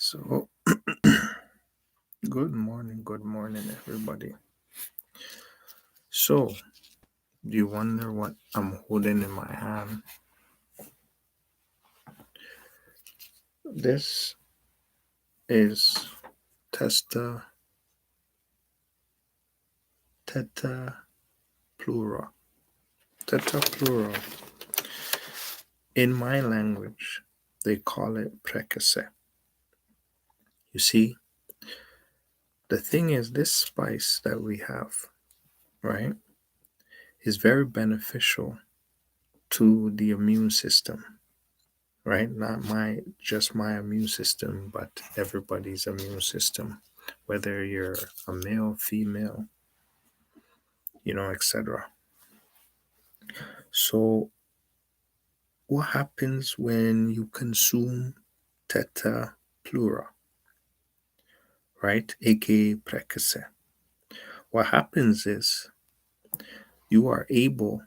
So, good morning, everybody. So, do you wonder what I'm holding in my hand? This is Testa Tetrapleura. Tetrapleura. In my language, they call it precace. You see, the thing is, this spice that we have, right, is very beneficial to the immune system, right? Not just my immune system, but everybody's immune system, whether you're a male, female, etc. So, what happens when you consume Theta pleura, right? AKA precace? What happens is you are able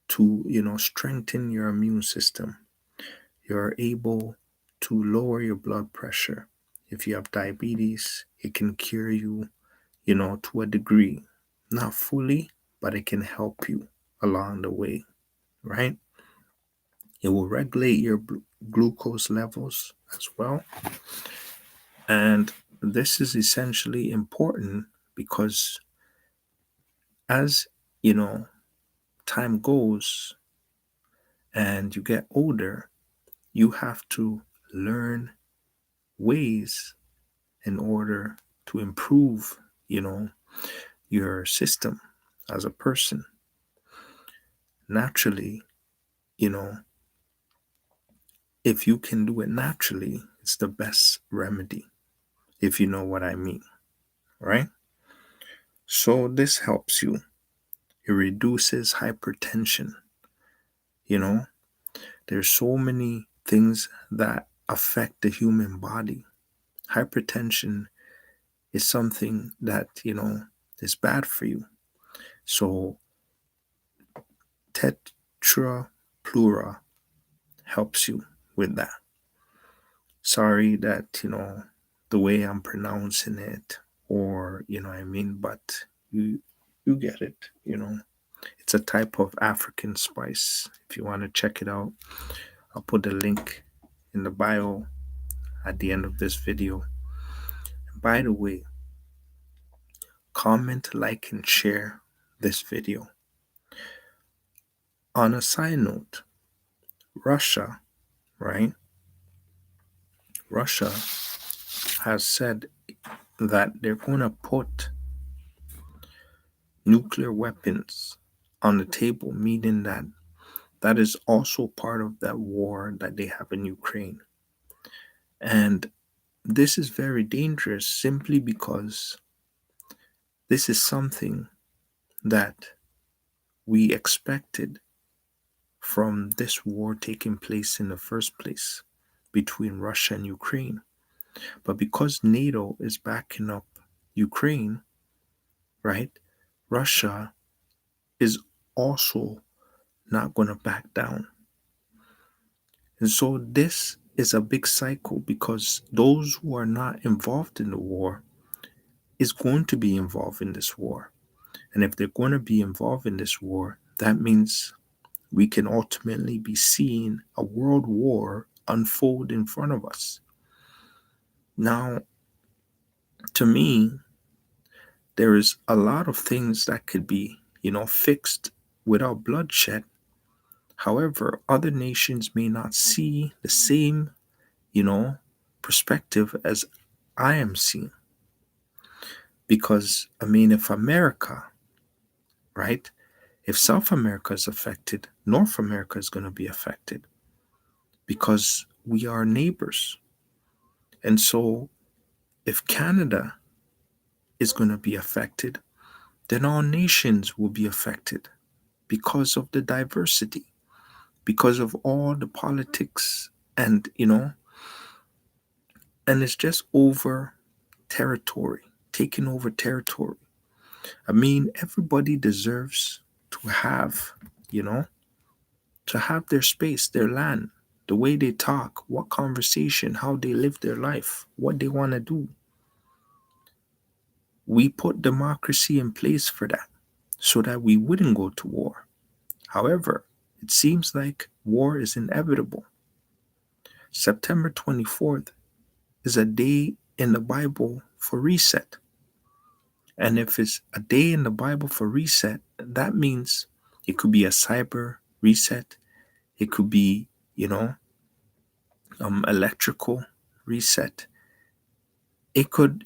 to, strengthen your immune system. You're able to lower your blood pressure. If you have diabetes, it can cure you, to a degree. Not fully, but it can help you along the way, right? It will regulate your glucose levels as well. And this is essentially important because as, you know, time goes and you get older, you have to learn ways in order to improve, your system as a person. Naturally, you know, if you can do it naturally, it's the best remedy, if you know what I mean, right? So this helps you. It reduces hypertension. You know, there's so many things that affect the human body. Hypertension is something that, is bad for you. So tetrapleura helps you with that. Sorry that, the way I'm pronouncing it or, what I mean, but you get it. It's a type of African spice. If you want to check it out, I'll put the link in the bio at the end of this video. And by the way, comment, like, and share this video. On a side note, Russia, right? Russia has said that they're going to put nuclear weapons on the table, meaning that that is also part of that war that they have in Ukraine. And this is very dangerous simply because this is something that we expected from this war taking place in the first place between Russia and Ukraine. But because NATO is backing up Ukraine, right, Russia is also not going to back down. And so this is a big cycle because those who are not involved in the war is going to be involved in this war. And if they're going to be involved in this war, that means we can ultimately be seeing a world war unfold in front of us. Now, to me, there is a lot of things that could be, fixed without bloodshed. However, other nations may not see the same, perspective as I am seeing. Because, if America, right, if South America is affected, North America is going to be affected because we are neighbors. And so, if Canada is going to be affected, then all nations will be affected because of the diversity, because of all the politics and, and it's just over territory, taking over territory. Everybody deserves to have, to have their space, their land. the way they talk, what conversation, how they live their life, what they want to do. We put democracy in place for that so that we wouldn't go to war. However, it seems like war is inevitable. September 24th is a day in the Bible for reset. And if it's a day in the Bible for reset, that means it could be a cyber reset, it could be, electrical reset. It could,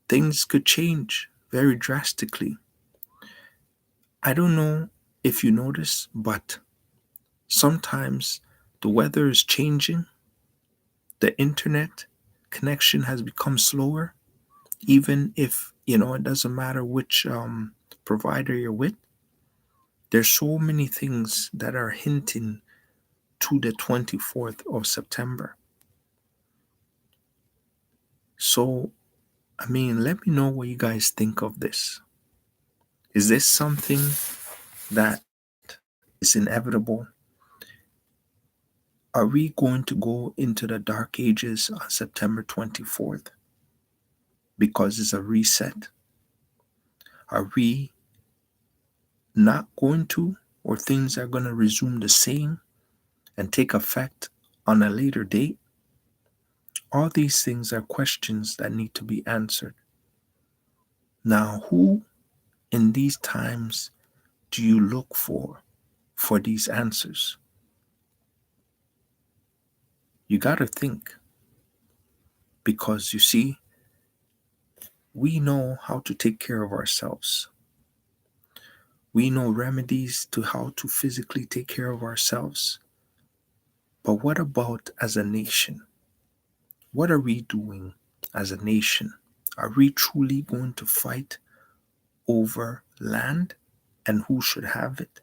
things could change very drastically. I don't know if you notice, but sometimes the weather is changing, the internet connection has become slower, even if, it doesn't matter which provider you're with. There's so many things that are hinting to the 24th of September. So, let me know what you guys think of this. Is this something that is inevitable? Are we going to go into the dark ages on September 24th because it's a reset? Are we not going to, or things are going to resume the same and take effect on a later date? All these things are questions that need to be answered. Now, who in these times do you look for these answers? You got to think, because you see, we know how to take care of ourselves. We know remedies to how to physically take care of ourselves. But what about as a nation? What are we doing as a nation? Are we truly going to fight over land and who should have it?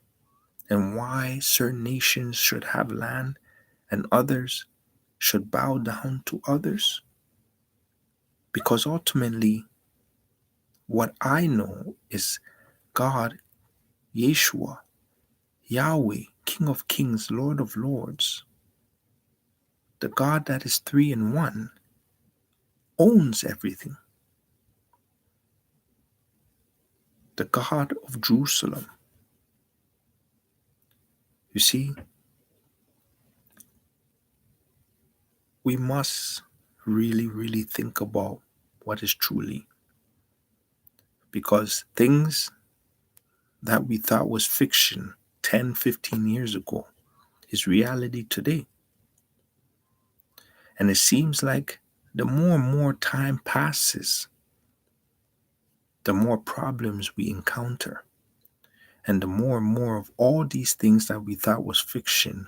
And why certain nations should have land and others should bow down to others? Because ultimately, what I know is God, Yeshua, Yahweh, King of Kings, Lord of Lords, the God that is three in one, owns everything. The God of Jerusalem. You see, we must really, really think about what is truly. Because things that we thought was fiction 10, 15 years ago is reality today. And it seems like the more and more time passes, the more problems we encounter. And the more and more of all these things that we thought was fiction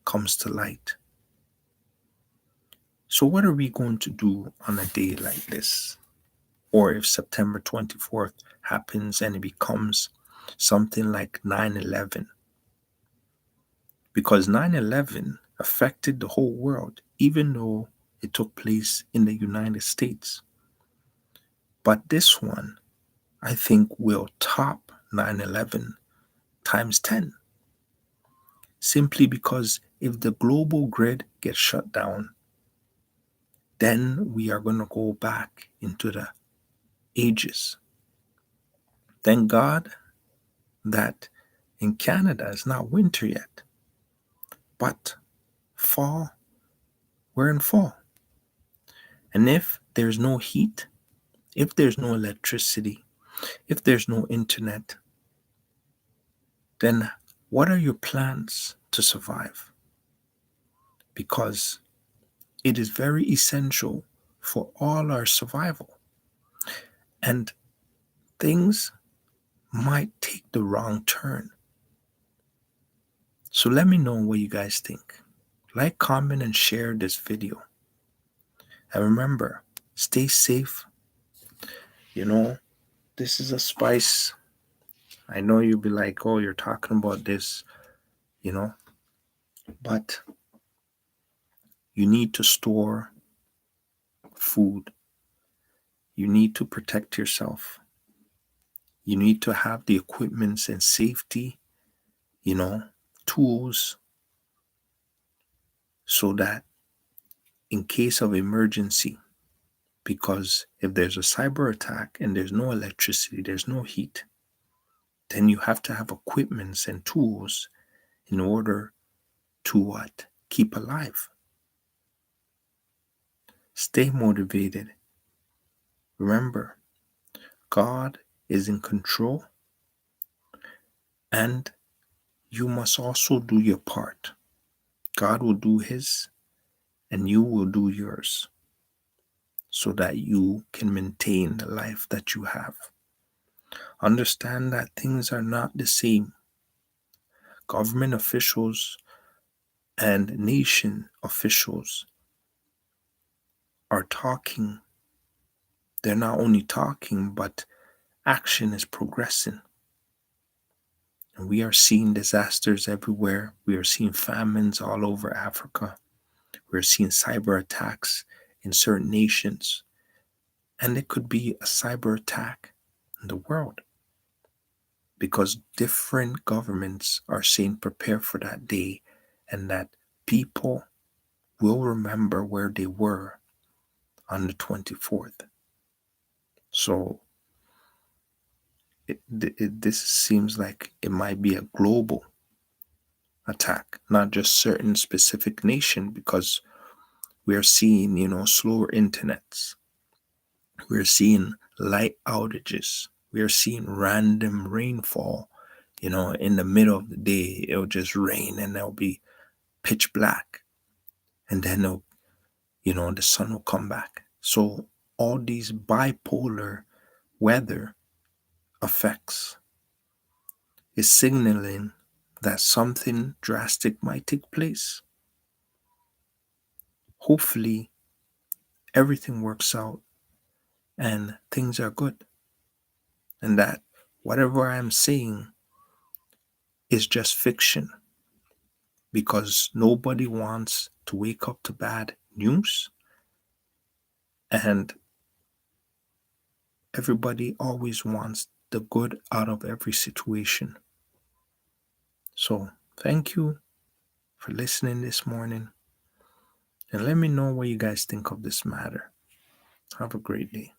comes to light. So, what are we going to do on a day like this? Or if September 24th happens and it becomes something like 9/11? Because 9/11 affected the whole world, even though it took place in the United States. But this one, I think, will top 9/11 times 10. Simply because if the global grid gets shut down, then we are going to go back into the ages. Thank God that in Canada it's not winter yet, but fall, we're in fall. And if there's no heat, if there's no electricity, if there's no internet, then what are your plans to survive? Because it is very essential for all our survival. And things might take the wrong turn. So let me know what you guys think. Like, comment, and share this video. And remember, stay safe. You know, this is a spice. I know you'll be like, oh, you're talking about this, you know, but you need to store food. You need to protect yourself. You need to have the equipments and safety, tools so that in case of emergency, because if there's a cyber attack and there's no electricity, there's no heat, then you have to have equipments and tools in order to what? Keep alive. Stay motivated. Remember, God is in control, and you must also do your part. God will do his, and you will do yours so that you can maintain the life that you have. Understand that things are not the same. Government officials and nation officials are talking. They're not only talking, but action is progressing. And we are seeing disasters everywhere. We are seeing famines all over Africa. We're seeing cyber attacks in certain nations. And it could be a cyber attack in the world because different governments are saying prepare for that day and that people will remember where they were on the 24th. So this seems like it might be a global attack, not just certain specific nation, because we are seeing, slower internets. We're seeing light outages. We are seeing random rainfall. In the middle of the day, it'll just rain and it'll be pitch black. And then the sun will come back. So all these bipolar weather effects is signaling that something drastic might take place. Hopefully, everything works out and things are good. And that whatever I'm saying is just fiction because nobody wants to wake up to bad news and everybody always wants the good out of every situation. So, thank you for listening this morning and let me know what you guys think of this matter. Have a great day.